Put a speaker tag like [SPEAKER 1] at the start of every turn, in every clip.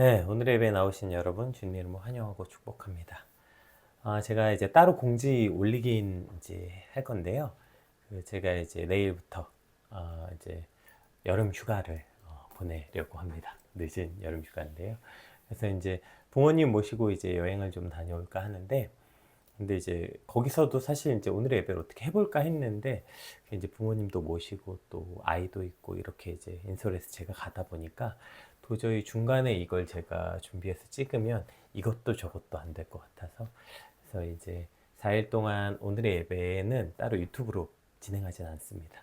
[SPEAKER 1] 네, 오늘의 예배에 나오신 여러분 주님 이름으로 환영하고 축복합니다. 제가 이제 따로 공지 올리긴 이제 할 건데요. 제가 이제 내일부터 이제 여름 휴가를 보내려고 합니다. 늦은 여름 휴가인데요. 그래서 이제 부모님 모시고 이제 여행을 좀 다녀올까 하는데, 근데 이제 거기서도 사실 이제 오늘의 예배를 어떻게 해볼까 했는데, 이제 부모님도 모시고 또 아이도 있고 이렇게 이제 인솔에서 제가 가다 보니까 도저히 중간에 이걸 제가 준비해서 찍으면 이것도 저것도 안 될 것 같아서, 그래서 이제 4일 동안 오늘의 예배는 따로 유튜브로 진행하진 않습니다.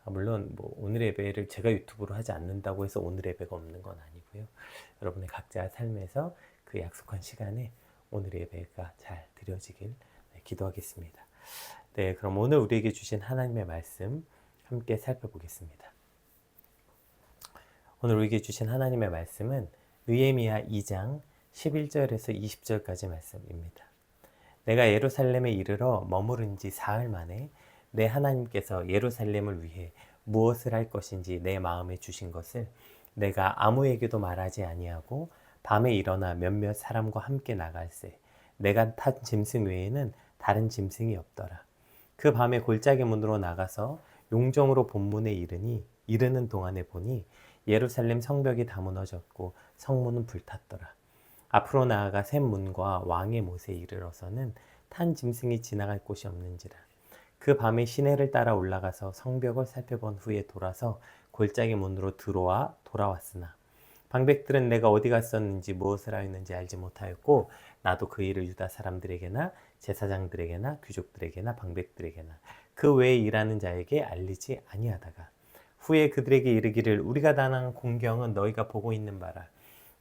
[SPEAKER 1] 물론 뭐 오늘의 예배를 제가 유튜브로 하지 않는다고 해서 오늘의 예배가 없는 건 아니고요. 여러분의 각자 삶에서 그 약속한 시간에 오늘의 예배가 잘 드려지길 기도하겠습니다. 네, 그럼 오늘 우리에게 주신 하나님의 말씀 함께 살펴보겠습니다. 오늘 우리에게 주신 하나님의 말씀은 느헤미야 2장 11절에서 20절까지 말씀입니다. 내가 예루살렘에 이르러 머무른 지 사흘 만에 내 하나님께서 예루살렘을 위해 무엇을 할 것인지 내 마음에 주신 것을 내가 아무에게도 말하지 아니하고 밤에 일어나 몇몇 사람과 함께 나갈새 내가 탄 짐승 외에는 다른 짐승이 없더라. 그 밤에 골짜기 문으로 나가서 용정으로 본문에 이르는 동안에 보니 예루살렘 성벽이 다 무너졌고 성문은 불탔더라. 앞으로 나아가 샘문과 왕의 못에 이르러서는 탄 짐승이 지나갈 곳이 없는지라. 그 밤에 시내를 따라 올라가서 성벽을 살펴본 후에 돌아서 골짜기 문으로 돌아왔으나 방백들은 내가 어디 갔었는지 무엇을 하였는지 알지 못하였고 나도 그 일을 유다 사람들에게나 제사장들에게나 귀족들에게나 방백들에게나 그 외에 일하는 자에게 알리지 아니하다가 후에 그들에게 이르기를 우리가 당한 공경은 너희가 보고 있는 바라.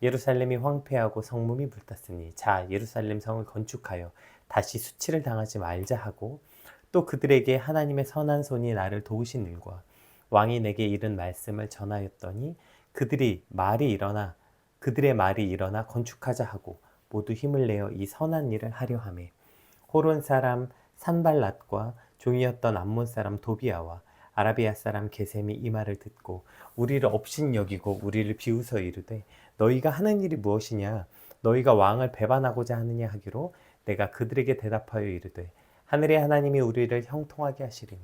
[SPEAKER 1] 예루살렘이 황폐하고 성문이 불탔으니 자 예루살렘 성을 건축하여 다시 수치를 당하지 말자 하고 또 그들에게 하나님의 선한 손이 나를 도우신 일과 왕이 내게 이른 말씀을 전하였더니 그들의 말이 일어나 건축하자 하고 모두 힘을 내어 이 선한 일을 하려 하매 호론 사람 산발랏과 종이었던 암몬 사람 도비아와 아라비아 사람 게셈이 이 말을 듣고 우리를 업신여기고 우리를 비웃어 이르되 너희가 하는 일이 무엇이냐 너희가 왕을 배반하고자 하느냐 하기로 내가 그들에게 대답하여 이르되 하늘의 하나님이 우리를 형통하게 하시리니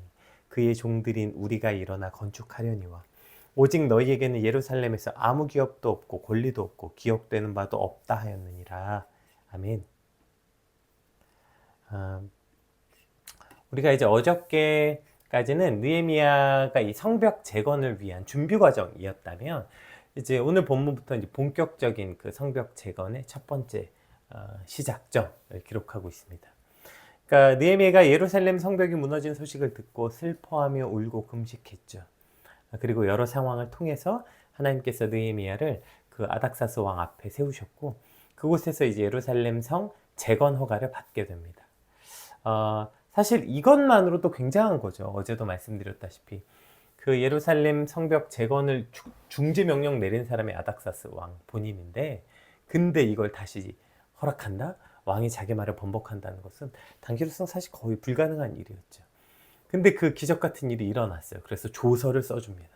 [SPEAKER 1] 그의 종들인 우리가 일어나 건축하려니와 오직 너희에게는 예루살렘에서 아무 기업도 없고 권리도 없고 기억되는 바도 없다 하였느니라. 아멘. 우리가 이제 어저께까지는 느헤미야가 이 성벽 재건을 위한 준비 과정이었다면 이제 오늘 본문부터 이제 본격적인 그 성벽 재건의 첫 번째 시작점을 기록하고 있습니다. 그러니까 느헤미야가 예루살렘 성벽이 무너진 소식을 듣고 슬퍼하며 울고 금식했죠. 그리고 여러 상황을 통해서 하나님께서 느헤미야를 그 아닥사스 왕 앞에 세우셨고 그곳에서 이제 예루살렘 성 재건 허가를 받게 됩니다. 사실 이것만으로도 굉장한 거죠. 어제도 말씀드렸다시피 그 예루살렘 성벽 재건을 중지 명령 내린 사람이 아닥사스 왕 본인인데 근데 이걸 다시 허락한다? 왕이 자기 말을 번복한다는 것은 당시로서는 사실 거의 불가능한 일이었죠. 근데 그 기적 같은 일이 일어났어요. 그래서 조서를 써줍니다.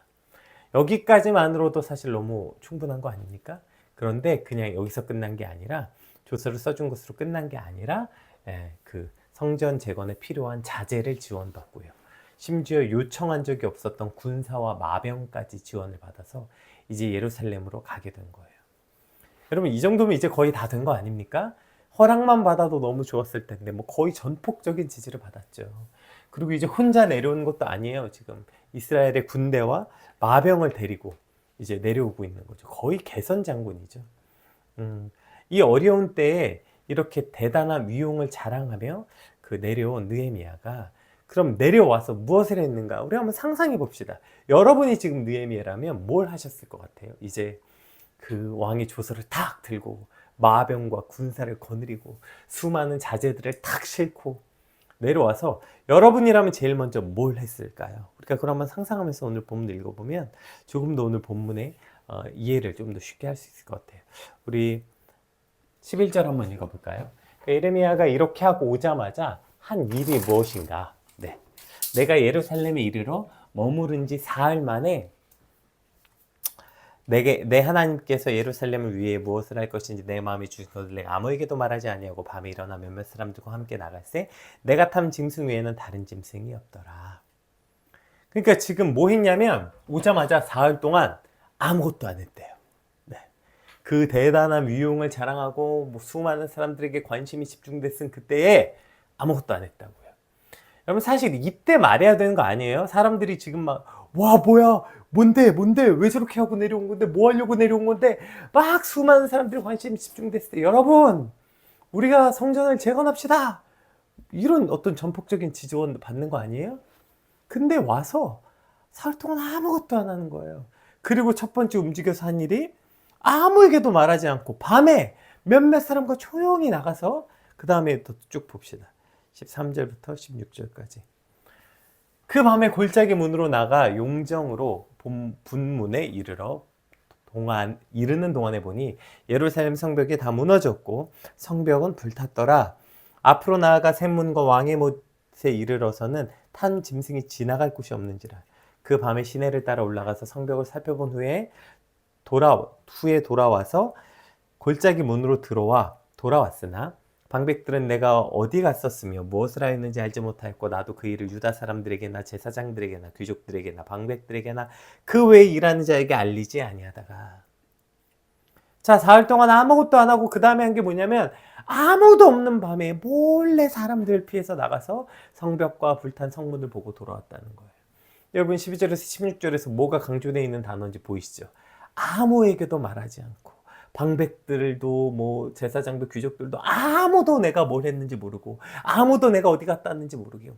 [SPEAKER 1] 여기까지만으로도 사실 너무 충분한 거 아닙니까? 그런데 그냥 여기서 끝난 게 아니라 조서를 써준 것으로 끝난 게 아니라 그 성전 재건에 필요한 자재를 지원받고요. 심지어 요청한 적이 없었던 군사와 마병까지 지원을 받아서 이제 예루살렘으로 가게 된 거예요. 여러분 이 정도면 이제 거의 다 된 거 아닙니까? 허락만 받아도 너무 좋았을 텐데 뭐 거의 전폭적인 지지를 받았죠. 그리고 이제 혼자 내려오는 것도 아니에요. 지금 이스라엘의 군대와 마병을 데리고 이제 내려오고 있는 거죠. 거의 개선 장군이죠. 이 어려운 때에 이렇게 대단한 위용을 자랑하며 그 내려온 느헤미야가 그럼 내려와서 무엇을 했는가? 우리 한번 상상해 봅시다. 여러분이 지금 느헤미야라면 뭘 하셨을 것 같아요? 이제 그 왕의 조서를 탁 들고 마병과 군사를 거느리고 수많은 자재들을 탁 싣고 내려와서 여러분이라면 제일 먼저 뭘 했을까요? 그러니까 그걸 한번 상상하면서 오늘 본문을 읽어보면 조금 더 오늘 본문의 이해를 좀 더 쉽게 할 수 있을 것 같아요. 우리 11절 한번 읽어볼까요? 그러니까 예레미야가 이렇게 하고 오자마자 한 일이 무엇인가? 네, 내가 예루살렘에 이르러 머무른 지 사흘 만에 내 하나님께서 예루살렘을 위해 무엇을 할 것인지 내 마음에 주신 것을 내가 아무에게도 말하지 아니하고 밤에 일어나 몇몇 사람들과 함께 나갈새 내가 탄 짐승 외에는 다른 짐승이 없더라. 그러니까 지금 뭐 했냐면 오자마자 사흘 동안 아무것도 안 했대요. 네. 그 대단한 위용을 자랑하고 뭐 수많은 사람들에게 관심이 집중됐은 그때에 아무것도 안 했다고요. 여러분 사실 이때 말해야 되는 거 아니에요? 사람들이 지금 막 와 뭐야 뭔데 왜 저렇게 하고 내려온 건데 뭐 하려고 내려온 건데 막 수많은 사람들이 관심이 집중됐을 때 여러분 우리가 성전을 재건합시다 이런 어떤 전폭적인 지원 받는 거 아니에요? 근데 와서 사흘 동안 아무것도 안 하는 거예요. 그리고 첫 번째 움직여서 한 일이 아무에게도 말하지 않고 밤에 몇몇 사람과 조용히 나가서 그 다음에 또 쭉 봅시다. 13절부터 16절까지. 그 밤에 골짜기 문으로 나가 용정으로 분문에 이르는 동안에 보니 예루살렘 성벽이 다 무너졌고 성벽은 불탔더라. 앞으로 나아가 샘문과 왕의 못에 이르러서는 탄 짐승이 지나갈 곳이 없는지라. 그 밤에 시내를 따라 올라가서 성벽을 살펴본 후에 돌아와서 골짜기 문으로 돌아왔으나 방백들은 내가 어디 갔었으며 무엇을 하였는지 알지 못하였고 나도 그 일을 유다 사람들에게나 제사장들에게나 귀족들에게나 방백들에게나 그 외에 일하는 자에게 알리지 아니하다가. 자, 사흘 동안 아무것도 안 하고 그 다음에 한 게 뭐냐면 아무도 없는 밤에 몰래 사람들을 피해서 나가서 성벽과 불탄 성문을 보고 돌아왔다는 거예요. 여러분 12절에서 16절에서 뭐가 강조되어 있는 단어인지 보이시죠? 아무에게도 말하지 않고 방백들도 뭐 제사장도 귀족들도 아무도 내가 뭘 했는지 모르고 아무도 내가 어디 갔다 왔는지 모르고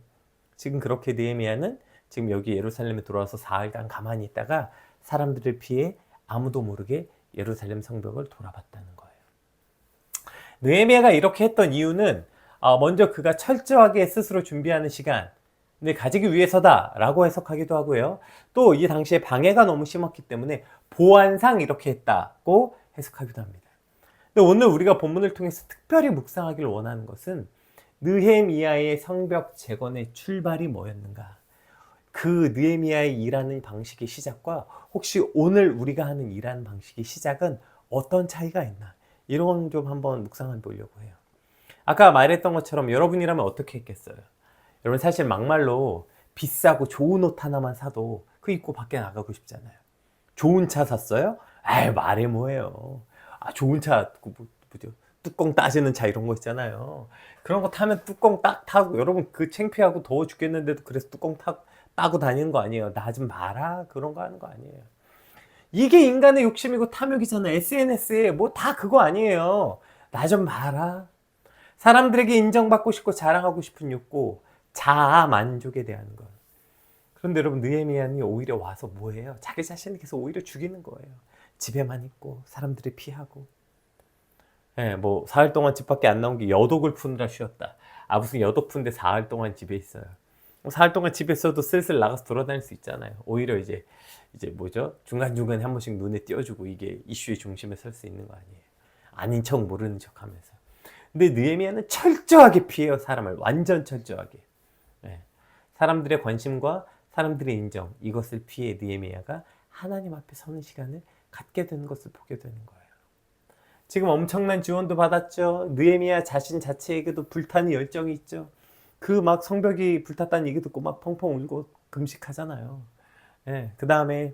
[SPEAKER 1] 지금 그렇게 느헤미야는 지금 여기 예루살렘에 들어와서 사흘간 가만히 있다가 사람들을 피해 아무도 모르게 예루살렘 성벽을 돌아봤다는 거예요. 느헤미야가 이렇게 했던 이유는 먼저 그가 철저하게 스스로 준비하는 시간을 가지기 위해서다라고 해석하기도 하고요. 또 이 당시에 방해가 너무 심했기 때문에 보안상 이렇게 했다고 해석하기도 합니다. 근데 오늘 우리가 본문을 통해서 특별히 묵상하기를 원하는 것은 느헤미야의 성벽 재건의 출발이 뭐였는가? 그 느헤미야의 일하는 방식의 시작과 혹시 오늘 우리가 하는 일하는 방식의 시작은 어떤 차이가 있나? 이런 좀 한번 묵상해 보려고 해요. 아까 말했던 것처럼 여러분이라면 어떻게 했겠어요? 여러분 사실 막말로 비싸고 좋은 옷 하나만 사도 그 입고 밖에 나가고 싶잖아요. 좋은 차 샀어요? 아이 말해 뭐예요. 좋은 차 뭐죠? 뚜껑 따지는 차 이런 거 있잖아요. 그런 거 타면 뚜껑 딱 타고 여러분 그 창피하고 더워 죽겠는데도 그래서 뚜껑 따고 다니는 거 아니에요. 나 좀 봐라 그런 거 하는 거 아니에요. 이게 인간의 욕심이고 탐욕이잖아요. SNS에 뭐 다 그거 아니에요. 나 좀 봐라. 사람들에게 인정받고 싶고 자랑하고 싶은 욕구, 자아 만족에 대한 것. 그런데 여러분 느헤미야는 오히려 와서 뭐해요? 자기 자신을 계속 오히려 죽이는 거예요. 집에만 있고 사람들을 피하고. 뭐 사흘 동안 집 밖에 안 나온 게 여독을 푸느라 쉬었다. 무슨 여독 푸는데 사흘 동안 집에 있어요. 사흘 동안 집에 있어도 슬슬 나가서 돌아다닐 수 있잖아요. 오히려 이제 뭐죠? 중간중간에 한 번씩 눈에 띄워주고 이게 이슈의 중심에 설 수 있는 거 아니에요. 아닌 척 모르는 척 하면서. 근데 느헤미야는 철저하게 피해요. 사람을 완전 철저하게. 사람들의 관심과 사람들의 인정 이것을 피해 느헤미야가 하나님 앞에 서는 시간을 갖게 되는 것을 보게 되는 거예요. 지금 엄청난 지원도 받았죠. 느헤미야 자신 자체에게도 불타는 열정이 있죠. 그 막 성벽이 불탔다는 얘기 듣고 막 펑펑 울고 금식하잖아요. 그 다음에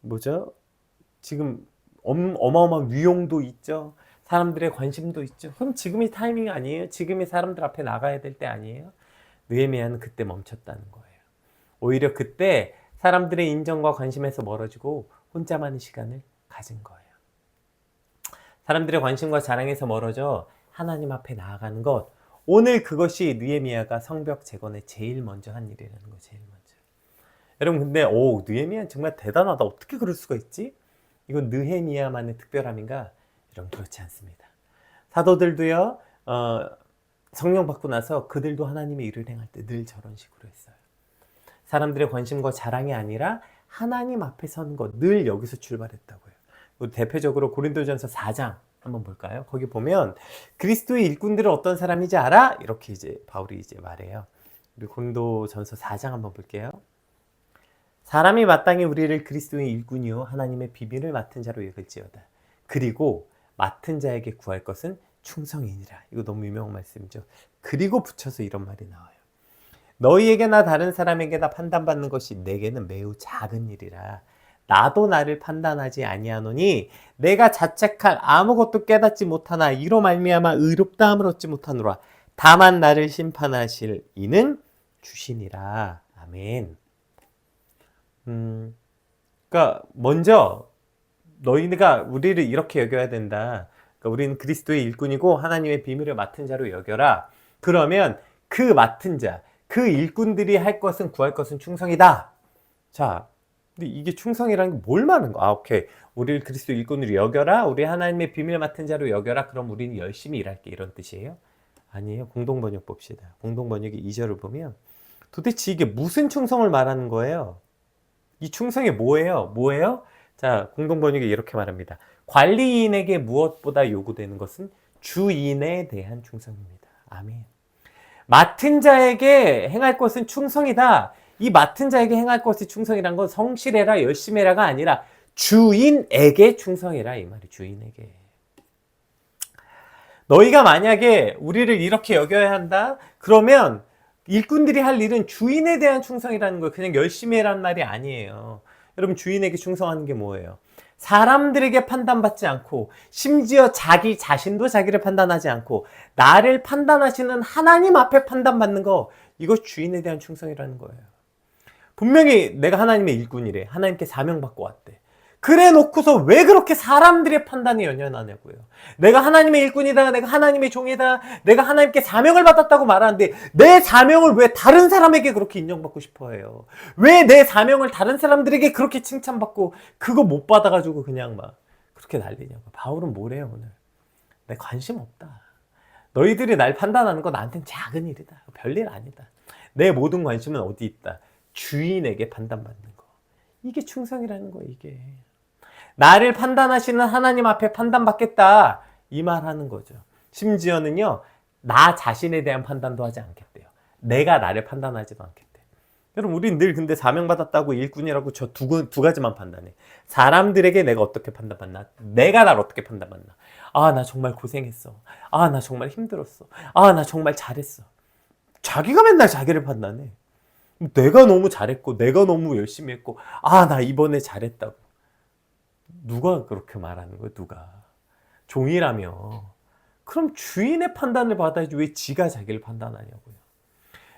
[SPEAKER 1] 뭐죠? 지금 어마어마한 위용도 있죠. 사람들의 관심도 있죠. 그럼 지금이 타이밍 아니에요? 지금이 사람들 앞에 나가야 될 때 아니에요? 느헤미야는 그때 멈췄다는 거예요. 오히려 그때 사람들의 인정과 관심에서 멀어지고 혼자만의 시간을 가진 거예요. 사람들의 관심과 자랑에서 멀어져 하나님 앞에 나아가는 것. 오늘 그것이 느헤미야가 성벽 재건에 제일 먼저 한 일이라는 거예요. 제일 먼저. 여러분 근데 느헤미야는 정말 대단하다. 어떻게 그럴 수가 있지? 이건 느헤미야만의 특별함인가? 여러분 그렇지 않습니다. 사도들도요. 성령 받고 나서 그들도 하나님의 일을 행할 때 늘 저런 식으로 했어요. 사람들의 관심과 자랑이 아니라 하나님 앞에 선 것, 늘 여기서 출발했다고요. 대표적으로 고린도전서 4장 한번 볼까요? 거기 보면 그리스도의 일꾼들은 어떤 사람인지 알아? 이렇게 이제 바울이 이제 말해요. 우리 고린도전서 4장 한번 볼게요. 사람이 마땅히 우리를 그리스도의 일꾼이요 하나님의 비밀을 맡은 자로 여길지어다. 그리고 맡은 자에게 구할 것은 충성이니라. 이거 너무 유명한 말씀이죠. 그리고 붙여서 이런 말이 나와요. 너희에게나 다른 사람에게나 판단받는 것이 내게는 매우 작은 일이라. 나도 나를 판단하지 아니하노니 내가 자책할 아무것도 깨닫지 못하나 이로 말미암아 의롭다함을 얻지 못하노라. 다만 나를 심판하실 이는 주시니라. 아멘. 그러니까 먼저 너희가 우리를 이렇게 여겨야 된다. 그러니까 우리는 그리스도의 일꾼이고 하나님의 비밀을 맡은 자로 여겨라. 그러면 그 맡은 자, 그 일꾼들이 할 것은 구할 것은 충성이다. 자, 근데 이게 충성이라는 게 뭘 말하는 거야? 오케이. 우리를 그리스도 일꾼으로 여겨라. 우리 하나님의 비밀 맡은 자로 여겨라. 그럼 우리는 열심히 일할게. 이런 뜻이에요? 아니에요. 공동번역 봅시다. 공동번역의 2절을 보면 도대체 이게 무슨 충성을 말하는 거예요? 이 충성이 뭐예요? 뭐예요? 자, 공동번역이 이렇게 말합니다. 관리인에게 무엇보다 요구되는 것은 주인에 대한 충성입니다. 아멘. 맡은 자에게 행할 것은 충성이다. 이 맡은 자에게 행할 것이 충성이란 건 성실해라, 열심히 해라가 아니라 주인에게 충성해라. 이 말이 주인에게. 너희가 만약에 우리를 이렇게 여겨야 한다? 그러면 일꾼들이 할 일은 주인에 대한 충성이라는 거예요. 그냥 열심히 해라는 말이 아니에요. 여러분, 주인에게 충성하는 게 뭐예요? 사람들에게 판단받지 않고 심지어 자기 자신도 자기를 판단하지 않고 나를 판단하시는 하나님 앞에 판단받는 거, 이거 주인에 대한 충성이라는 거예요. 분명히 내가 하나님의 일꾼이래. 하나님께 사명받고 왔대. 그래 놓고서 왜 그렇게 사람들의 판단에 연연하냐고요. 내가 하나님의 일꾼이다. 내가 하나님의 종이다. 내가 하나님께 사명을 받았다고 말하는데 내 사명을 왜 다른 사람에게 그렇게 인정받고 싶어 해요? 왜 내 사명을 다른 사람들에게 그렇게 칭찬받고 그거 못 받아가지고 그냥 막 그렇게 난리냐고. 바울은 뭐래요 오늘? 내 관심 없다. 너희들이 날 판단하는 건 나한테는 작은 일이다. 별일 아니다. 내 모든 관심은 어디 있다? 주인에게 판단받는 거. 이게 충성이라는 거예요. 이게. 나를 판단하시는 하나님 앞에 판단받겠다, 이 말 하는 거죠. 심지어는요, 나 자신에 대한 판단도 하지 않겠대요. 내가 나를 판단하지도 않겠대요. 여러분, 우린 늘 근데 사명받았다고 일꾼이라고 저 두 가지만 판단해. 사람들에게 내가 어떻게 판단받나? 내가 날 어떻게 판단받나? 아, 나 정말 고생했어. 아, 나 정말 힘들었어. 아, 나 정말 잘했어. 자기가 맨날 자기를 판단해. 내가 너무 잘했고, 내가 너무 열심히 했고, 아, 나 이번에 잘했다고. 누가 그렇게 말하는 거예요? 누가? 종이라며. 그럼 주인의 판단을 받아야지 왜 지가 자기를 판단하냐고요.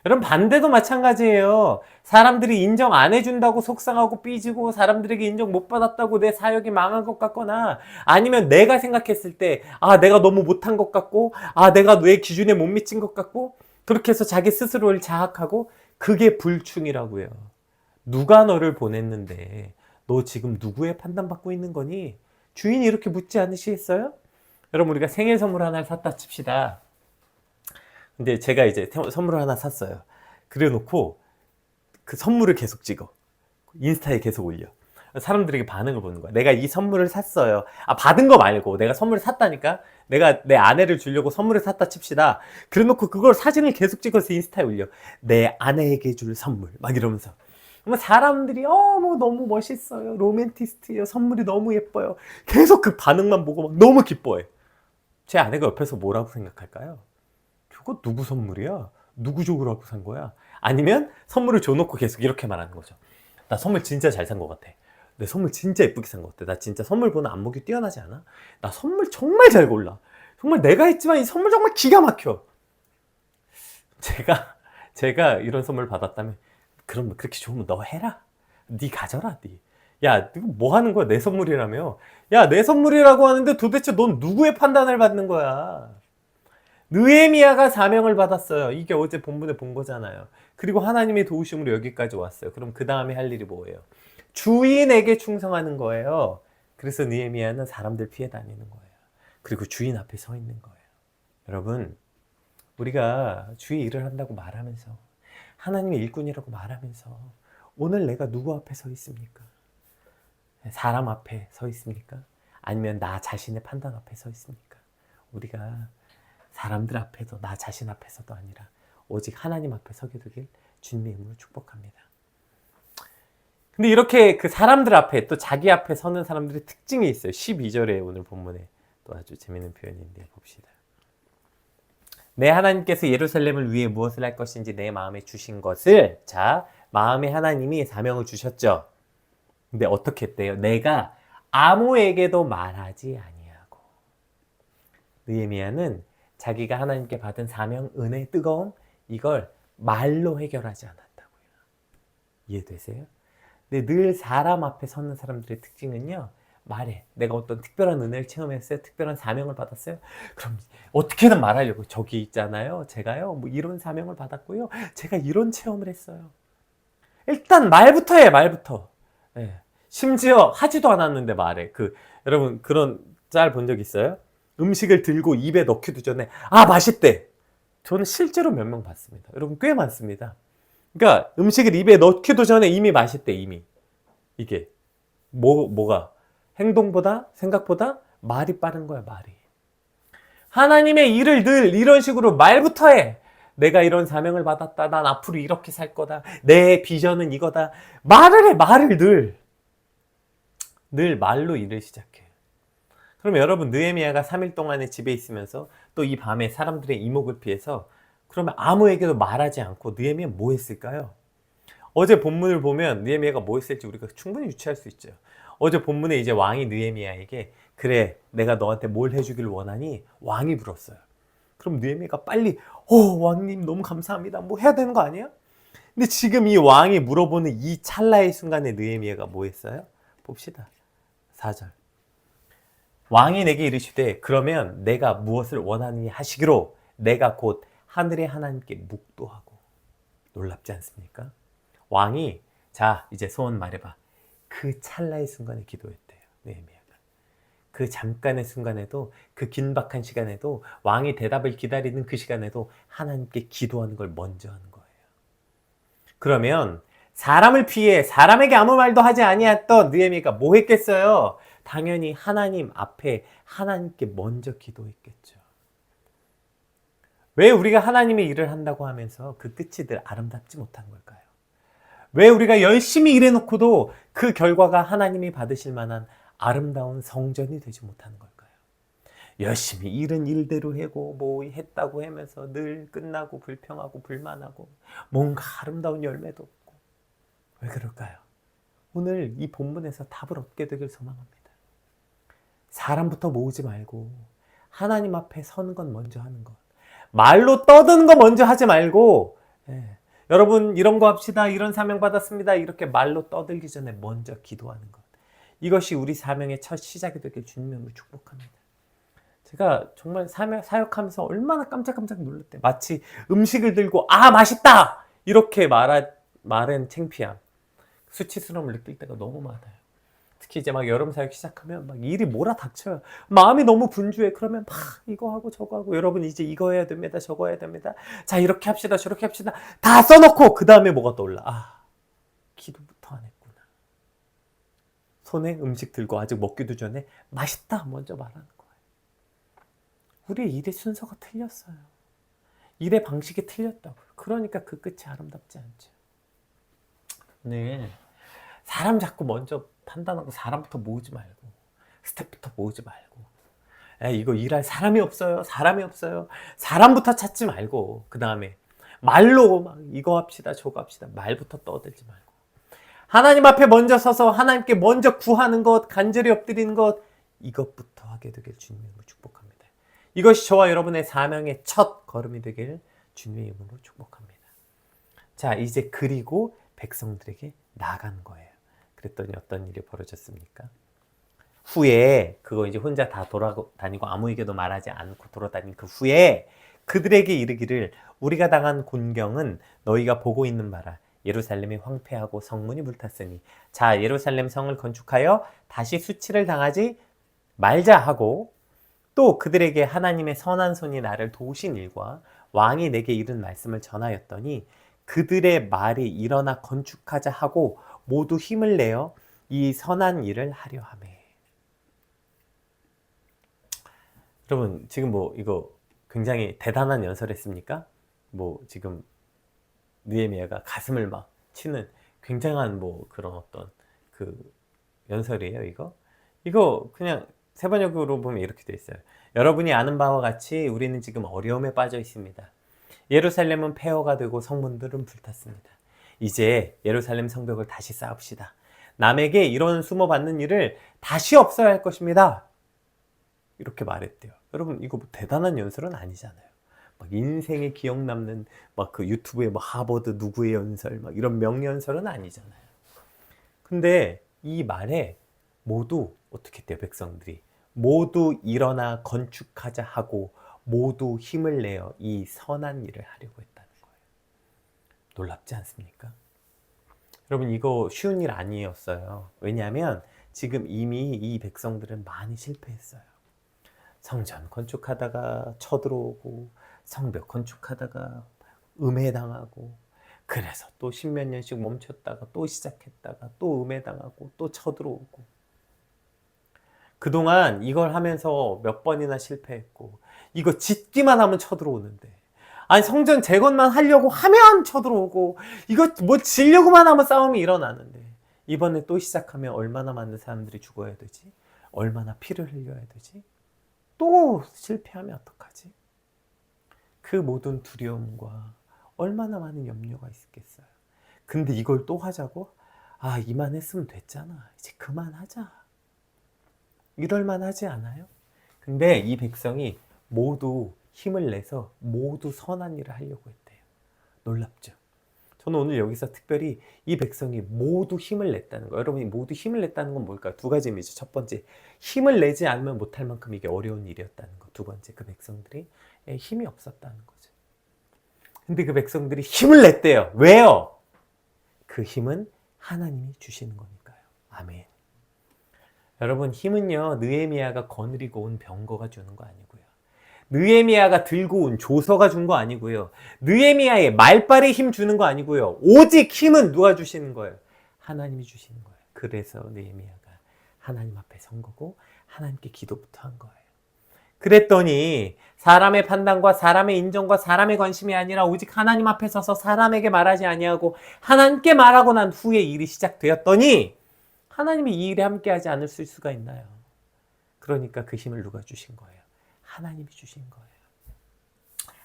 [SPEAKER 1] 여러분, 반대도 마찬가지예요. 사람들이 인정 안 해준다고 속상하고 삐지고 사람들에게 인정 못 받았다고 내 사역이 망한 것 같거나 아니면 내가 생각했을 때 아, 내가 너무 못한 것 같고 아, 내가 내 기준에 못 미친 것 같고 그렇게 해서 자기 스스로를 자학하고, 그게 불충이라고요. 누가 너를 보냈는데 너 지금 누구의 판단받고 있는 거니? 주인이 이렇게 묻지 않으시겠어요? 여러분, 우리가 생일 선물 하나를 샀다 칩시다. 근데 제가 이제 선물을 하나 샀어요. 그래 놓고 그 선물을 계속 찍어. 인스타에 계속 올려. 사람들에게 반응을 보는 거야. 내가 이 선물을 샀어요. 아, 받은 거 말고 내가 선물을 샀다니까? 내가 내 아내를 주려고 선물을 샀다 칩시다. 그래 놓고 그걸 사진을 계속 찍어서 인스타에 올려. 내 아내에게 줄 선물. 막 이러면서. 사람들이 뭐 너무 멋있어요. 로맨티스트예요. 선물이 너무 예뻐요. 계속 그 반응만 보고 막 너무 기뻐해. 제 아내가 옆에서 뭐라고 생각할까요? 저거 누구 선물이야? 누구 줘라고 산 거야? 아니면 선물을 줘놓고 계속 이렇게 말하는 거죠. 나 선물 진짜 잘 산 것 같아. 내 선물 진짜 예쁘게 산 것 같아. 나 진짜 선물 보는 안목이 뛰어나지 않아? 나 선물 정말 잘 골라. 정말 내가 했지만 이 선물 정말 기가 막혀. 제가 이런 선물 받았다면 그럼 그렇게 좋으면 너 해라. 네 가져라. 네. 야, 이거 뭐 하는 거야? 내 선물이라며. 야, 내 선물이라고 하는데 도대체 넌 누구의 판단을 받는 거야? 느헤미야가 사명을 받았어요. 이게 어제 본문에 본 거잖아요. 그리고 하나님의 도우심으로 여기까지 왔어요. 그럼 그 다음에 할 일이 뭐예요? 주인에게 충성하는 거예요. 그래서 느헤미야는 사람들 피해 다니는 거예요. 그리고 주인 앞에 서 있는 거예요. 여러분, 우리가 주의 일을 한다고 말하면서 하나님의 일꾼이라고 말하면서 오늘 내가 누구 앞에 서 있습니까? 사람 앞에 서 있습니까? 아니면 나 자신의 판단 앞에 서 있습니까? 우리가 사람들 앞에도 나 자신 앞에서도 아니라 오직 하나님 앞에 서게 되길 주님의 이름으로 축복합니다. 근데 이렇게 그 사람들 앞에 또 자기 앞에 서는 사람들의 특징이 있어요. 12절에 오늘 본문에 또 아주 재밌는 표현인데 봅시다. 내 하나님께서 예루살렘을 위해 무엇을 할 것인지 내 마음에 주신 것을, 자, 마음에 하나님이 사명을 주셨죠. 근데 어떻게 했대요? 내가 아무에게도 말하지 아니하고. 느헤미야는 자기가 하나님께 받은 사명, 은혜, 뜨거움, 이걸 말로 해결하지 않았다고요. 이해되세요? 근데 늘 사람 앞에 서는 사람들의 특징은요, 말해. 내가 어떤 특별한 은혜를 체험했어요? 특별한 사명을 받았어요? 그럼 어떻게든 말하려고. 저기 있잖아요. 제가요, 뭐 이런 사명을 받았고요. 제가 이런 체험을 했어요. 일단 말부터 해, 말부터. 예. 심지어 하지도 않았는데 말해. 여러분, 그런 짤 본 적 있어요? 음식을 들고 입에 넣기도 전에, 아, 맛있대. 저는 실제로 몇 명 봤습니다. 여러분, 꽤 많습니다. 그러니까 음식을 입에 넣기도 전에 이미 맛있대, 이미. 이게. 뭐가? 행동보다, 생각보다 말이 빠른 거야, 말이. 하나님의 일을 늘 이런 식으로 말부터 해. 내가 이런 사명을 받았다. 난 앞으로 이렇게 살 거다. 내 비전은 이거다. 말을 해, 말을 늘. 늘 말로 일을 시작해. 그럼 여러분, 느헤미야가 3일 동안에 집에 있으면서 또 이 밤에 사람들의 이목을 피해서 그러면 아무에게도 말하지 않고 느헤미야 뭐 했을까요? 어제 본문을 보면 느헤미야가 뭐 했을지 우리가 충분히 유추할 수 있죠. 어제 본문에 이제 왕이 느헤미야에게, 그래, 내가 너한테 뭘 해주길 원하니? 왕이 물었어요. 그럼 느헤미야가 빨리, 왕님 너무 감사합니다. 뭐 해야 되는 거 아니야? 근데 지금 이 왕이 물어보는 이 찰나의 순간에 느헤미야가 뭐 했어요? 봅시다. 4절. 왕이 내게 이르시되 그러면 내가 무엇을 원하느니 하시기로 내가 곧 하늘의 하나님께 묵도하고. 놀랍지 않습니까? 왕이, 자, 이제 소원 말해봐. 그 찰나의 순간에 기도했대요, 느헤미야가. 그 잠깐의 순간에도, 그 긴박한 시간에도, 왕이 대답을 기다리는 그 시간에도 하나님께 기도하는 걸 먼저 하는 거예요. 그러면 사람을 피해 사람에게 아무 말도 하지 아니했던 느헤미야가 뭐 했겠어요? 당연히 하나님 앞에 하나님께 먼저 기도했겠죠. 왜 우리가 하나님의 일을 한다고 하면서 그 끝이 늘 아름답지 못한 걸까요? 왜 우리가 열심히 일해놓고도 그 결과가 하나님이 받으실 만한 아름다운 성전이 되지 못하는 걸까요? 열심히 일은 일대로 하고 뭐 했다고 하면서 늘 끝나고 불평하고 불만하고 뭔가 아름다운 열매도 없고. 왜 그럴까요? 오늘 이 본문에서 답을 얻게 되길 소망합니다. 사람부터 모으지 말고 하나님 앞에 서는 건 먼저 하는 것. 말로 떠드는 거 먼저 하지 말고, 여러분 이런 거 합시다, 이런 사명 받았습니다, 이렇게 말로 떠들기 전에 먼저 기도하는 것. 이것이 우리 사명의 첫 시작이 되길 주님으로 축복합니다. 제가 정말 사역하면서 얼마나 깜짝깜짝 놀랐대요. 마치 음식을 들고 아 맛있다 이렇게 말은 창피함, 수치스러움을 느낄 때가 너무 많아요. 특히 이제 막 여름 사역 시작하면 막 일이 몰아닥쳐요. 마음이 너무 분주해. 그러면 막 이거 하고 저거 하고, 여러분 이제 이거 해야 됩니다. 저거 해야 됩니다. 자, 이렇게 합시다. 저렇게 합시다. 다 써놓고 그 다음에 뭐가 떠올라? 아, 기도부터 안 했구나. 손에 음식 들고 아직 먹기도 전에 맛있다 먼저 말하는 거예요. 우리의 일의 순서가 틀렸어요. 일의 방식이 틀렸다고요. 그러니까 그 끝이 아름답지 않죠. 네. 사람 자꾸 먼저 판단하고 사람부터 모으지 말고, 스텝부터 모으지 말고, 이거 일할 사람이 없어요. 사람이 없어요. 사람부터 찾지 말고, 그 다음에 말로 막 이거 합시다 저거 합시다 말부터 떠들지 말고, 하나님 앞에 먼저 서서 하나님께 먼저 구하는 것, 간절히 엎드리는 것, 이것부터 하게 되길 주님으로 축복합니다. 이것이 저와 여러분의 사명의 첫 걸음이 되길 주님의 이름으로 축복합니다. 자, 이제 그리고 백성들에게 나간 거예요. 그랬더니 어떤 일이 벌어졌습니까? 후에 그거 이제 혼자 다 돌아다니고 아무에게도 말하지 않고 돌아다닌 그 후에 그들에게 이르기를 우리가 당한 곤경은 너희가 보고 있는 바라. 예루살렘이 황폐하고 성문이 불탔으니 자, 예루살렘 성을 건축하여 다시 수치를 당하지 말자 하고, 또 그들에게 하나님의 선한 손이 나를 도우신 일과 왕이 내게 이른 말씀을 전하였더니 그들의 말이 일어나 건축하자 하고 모두 힘을 내어 이 선한 일을 하려 하매. 여러분 지금 뭐 이거 굉장히 대단한 연설했습니까? 뭐 지금 느헤미야가 가슴을 막 치는 굉장한 뭐 그런 어떤 그 연설이에요, 이거 그냥 세번역으로 보면 이렇게 돼 있어요. 여러분이 아는 바와 같이 우리는 지금 어려움에 빠져 있습니다. 예루살렘은 폐허가 되고 성문들은 불탔습니다. 이제 예루살렘 성벽을 다시 쌓읍시다. 남에게 이런 수모받는 일을 다시 없어야 할 것입니다. 이렇게 말했대요. 여러분, 이거 뭐 대단한 연설은 아니잖아요. 막 인생에 기억 남는 막 그 유튜브에 뭐 하버드 누구의 연설 막 이런 명연설은 아니잖아요. 근데 이 말에 모두 어떻게 했대요? 백성들이 모두 일어나 건축하자 하고 모두 힘을 내어 이 선한 일을 하려고 했다는 거예요. 놀랍지 않습니까? 여러분, 이거 쉬운 일 아니었어요. 왜냐하면 지금 이미 이 백성들은 많이 실패했어요. 성전 건축하다가 쳐들어오고 성벽 건축하다가 음해당하고, 그래서 또 십몇 년씩 멈췄다가 또 시작했다가 또 음해당하고 또 쳐들어오고, 그동안 이걸 하면서 몇 번이나 실패했고, 이거 짓기만 하면 쳐들어오는데, 아니 성전 재건만 하려고 하면 쳐들어오고, 이거 뭐 지려고만 하면 싸움이 일어나는데, 이번에 또 시작하면 얼마나 많은 사람들이 죽어야 되지? 얼마나 피를 흘려야 되지? 또 실패하면 어떡하지? 그 모든 두려움과 얼마나 많은 염려가 있겠어요. 근데 이걸 또 하자고? 아, 이만했으면 됐잖아. 이제 그만하자. 이럴만 하지 않아요? 근데 이 백성이 모두 힘을 내서 모두 선한 일을 하려고 했대요. 놀랍죠? 저는 오늘 여기서 특별히 이 백성이 모두 힘을 냈다는 거, 여러분이 모두 힘을 냈다는 건 뭘까요? 두 가지 의미죠. 첫 번째, 힘을 내지 않으면 못할 만큼 이게 어려운 일이었다는 거. 두 번째, 그 백성들이 힘이 없었다는 거죠. 근데 그 백성들이 힘을 냈대요. 왜요? 그 힘은 하나님이 주시는 거니까요. 아멘. 여러분, 힘은요, 느헤미야가 거느리고 온 병거가 주는 거 아니고요, 느헤미야가 들고 온 조서가 준 거 아니고요, 느헤미야의 말발에 힘 주는 거 아니고요, 오직 힘은 누가 주시는 거예요? 하나님이 주시는 거예요. 그래서 느헤미야가 하나님 앞에 선 거고 하나님께 기도부터 한 거예요. 그랬더니 사람의 판단과 사람의 인정과 사람의 관심이 아니라 오직 하나님 앞에 서서 사람에게 말하지 아니하고 하나님께 말하고 난 후에 일이 시작되었더니, 하나님이 이 일에 함께하지 않을 수가 있나요? 그러니까 그 힘을 누가 주신 거예요? 하나님이 주신 거예요.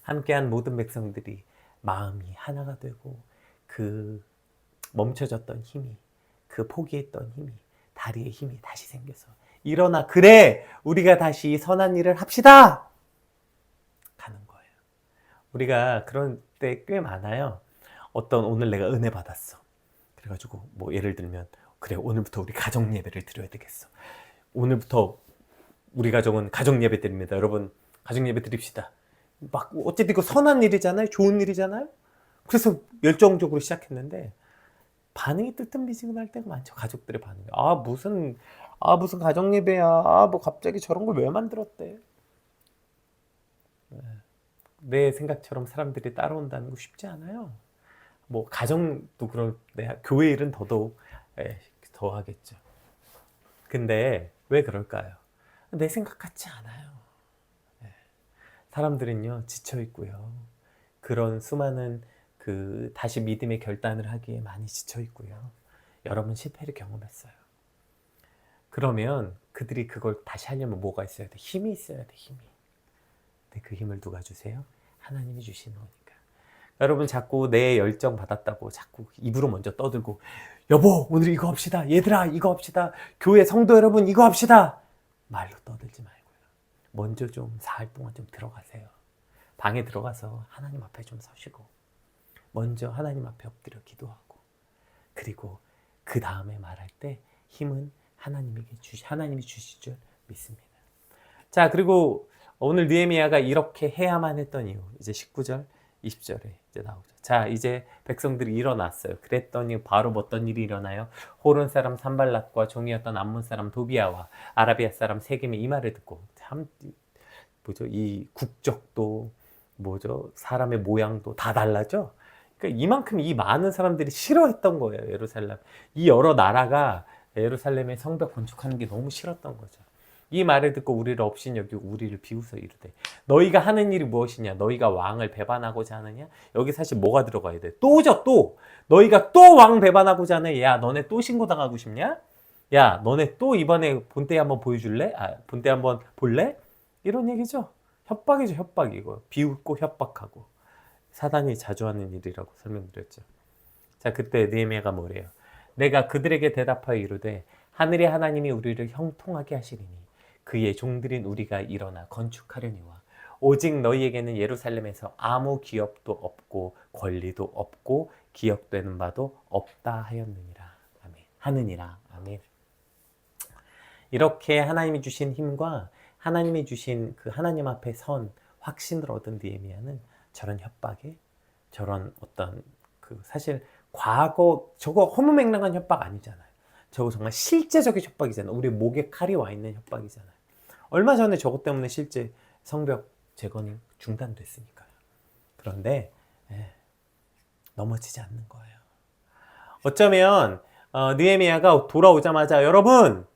[SPEAKER 1] 함께한 모든 백성들이 마음이 하나가 되고, 그 멈춰졌던 힘이, 그 포기했던 힘이, 다리의 힘이 다시 생겨서 일어나, 그래 우리가 다시 선한 일을 합시다 가는 거예요. 우리가 그런 때 꽤 많아요. 어떤, 오늘 내가 은혜 받았어, 그래가지고 뭐 예를 들면, 그래 오늘부터 우리 가정 예배를 드려야 되겠어, 오늘부터 우리 가정은 가정 예배 드립니다, 여러분 가정 예배 드립시다. 막 어쨌든 이거 선한 일이잖아요, 좋은 일이잖아요. 그래서 열정적으로 시작했는데 반응이 뜨뜻미지근할 때가 많죠. 가족들의 반응이 무슨 가정 예배야, 뭐 갑자기 저런 걸 왜 만들었대. 내 생각처럼 사람들이 따라온다는 거 쉽지 않아요. 뭐 가정도 그런데 교회 일은 더더욱 더 하겠죠. 근데 왜 그럴까요? 내 생각 같지 않아요. 사람들은요 지쳐 있고요, 그런 수많은 다시 믿음의 결단을 하기에 많이 지쳐 있고요, 여러 번 실패를 경험했어요. 그러면 그들이 그걸 다시 하려면 뭐가 있어야 돼? 힘이 있어야 돼, 힘이. 근데 그 힘을 누가 주세요? 하나님이 주시는 거니까. 여러분, 자꾸 내 열정 받았다고 자꾸 입으로 먼저 떠들고, 여보 오늘 이거 합시다, 얘들아 이거 합시다, 교회 성도 여러분 이거 합시다, 말로 떠들지 말고요, 먼저 좀 사흘 동안 좀 들어가세요. 방에 들어가서 하나님 앞에 좀 서시고, 먼저 하나님 앞에 엎드려 기도하고, 그리고 그 다음에 말할 때 힘은 하나님이 주실 줄 믿습니다. 자, 그리고 오늘 느헤미야가 이렇게 해야만 했던 이유, 이제 19절 20절에 이제 나오죠. 자, 이제 백성들이 일어났어요. 그랬더니 바로 어떤 일이 일어나요? 호론 사람 산발랏과 종이었던 암몬 사람 도비아와 아라비아 사람 세겜의 이 말을 듣고, 참 이 국적도 사람의 모양도 다 달라져. 그러니까 이만큼 이 많은 사람들이 싫어했던 거예요, 예루살렘. 이 여러 나라가 예루살렘의 성벽 건축하는 게 너무 싫었던 거죠. 이 말을 듣고 우리를 없인 여기고 우리를 비웃어 이르되 너희가 하는 일이 무엇이냐? 너희가 왕을 배반하고자 하느냐? 여기 사실 뭐가 들어가야 돼? 또죠, 또. 너희가 또 왕 배반하고자 하느냐? 야, 너네 또 신고당하고 싶냐? 야, 너네 또 이번에 본때 한번 보여줄래? 본때 한번 볼래? 이런 얘기죠. 협박이죠, 협박이고. 비웃고 협박하고. 사단이 자주 하는 일이라고 설명드렸죠. 자, 그때 느헤미야가 뭐래요? 내가 그들에게 대답하여 이르되 하늘의 하나님이 우리를 형통하게 하시리니 그의 종들인 우리가 일어나 건축하려니와 오직 너희에게는 예루살렘에서 아무 기업도 없고 권리도 없고 기억되는 바도 없다 하였느니라. 아멘. 하느니라. 아멘. 이렇게 하나님이 주신 힘과 하나님이 주신 그 하나님 앞에 선 확신을 얻은 느헤미야는 저런 협박에 저런 어떤 그 사실 과거 저거 허무맹랑한 협박 아니잖아요. 저거 정말 실제적인 협박이잖아요. 우리 목에 칼이 와 있는 협박이잖아요. 얼마 전에 저것 때문에 실제 성벽 재건이 중단됐으니까요. 그런데 넘어지지 않는 거예요. 어쩌면 느헤미야가 돌아오자마자 여러분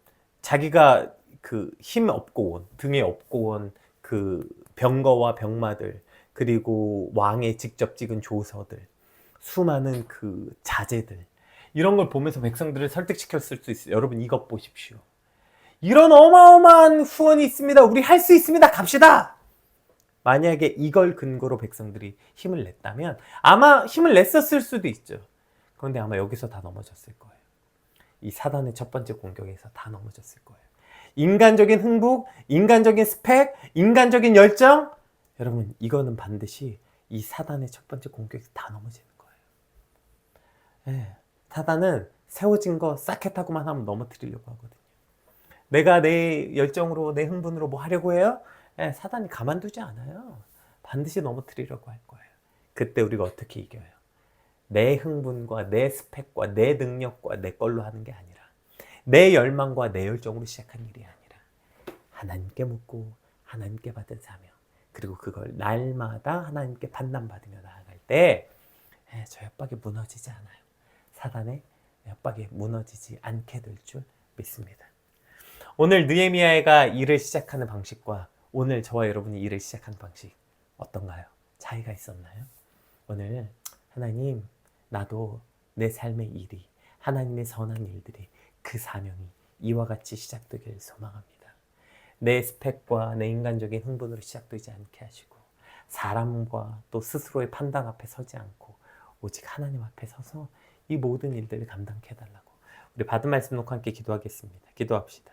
[SPEAKER 1] 자기가 그 힘 없고 온 등에 업고 온 그 병거와 병마들 그리고 왕의 직접 찍은 조서들 수많은 그 자재들 이런 걸 보면서 백성들을 설득시켰을 수 있어요. 여러분 이것 보십시오. 이런 어마어마한 후원이 있습니다. 우리 할 수 있습니다. 갑시다. 만약에 이걸 근거로 백성들이 힘을 냈다면 아마 힘을 냈었을 수도 있죠. 그런데 아마 여기서 다 넘어졌을 거예요. 이 사단의 첫 번째 공격에서 다 넘어졌을 거예요. 인간적인 흥북, 인간적인 스펙, 인간적인 열정 여러분 이거는 반드시 이 사단의 첫 번째 공격에서 다 넘어지는 거예요. 사단은 세워진 거 싹해타고만 하면 넘어뜨리려고 하거든요. 내가 내 열정으로 내 흥분으로 뭐 하려고 해요? 사단이 가만두지 않아요. 반드시 넘어뜨리려고 할 거예요. 그때 우리가 어떻게 이겨요? 내 흥분과 내 스펙과 내 능력과 내 걸로 하는 게 아니라 내 열망과 내 열정으로 시작한 일이 아니라 하나님께 묻고 하나님께 받은 사명 그리고 그걸 날마다 하나님께 판단받으며 나아갈 때 저 협박이 무너지지 않아요. 사단의 협박이 무너지지 않게 될 줄 믿습니다. 오늘 느헤미야가 일을 시작하는 방식과 오늘 저와 여러분이 일을 시작하는 방식 어떤가요? 차이가 있었나요? 오늘 하나님 나도 내 삶의 일이 하나님의 선한 일들이 그 사명이 이와 같이 시작되길 소망합니다. 내 스펙과 내 인간적인 흥분으로 시작되지 않게 하시고 사람과 또 스스로의 판단 앞에 서지 않고 오직 하나님 앞에 서서 이 모든 일들을 감당케 해달라고 우리 받은 말씀 놓고 함께 기도하겠습니다. 기도합시다.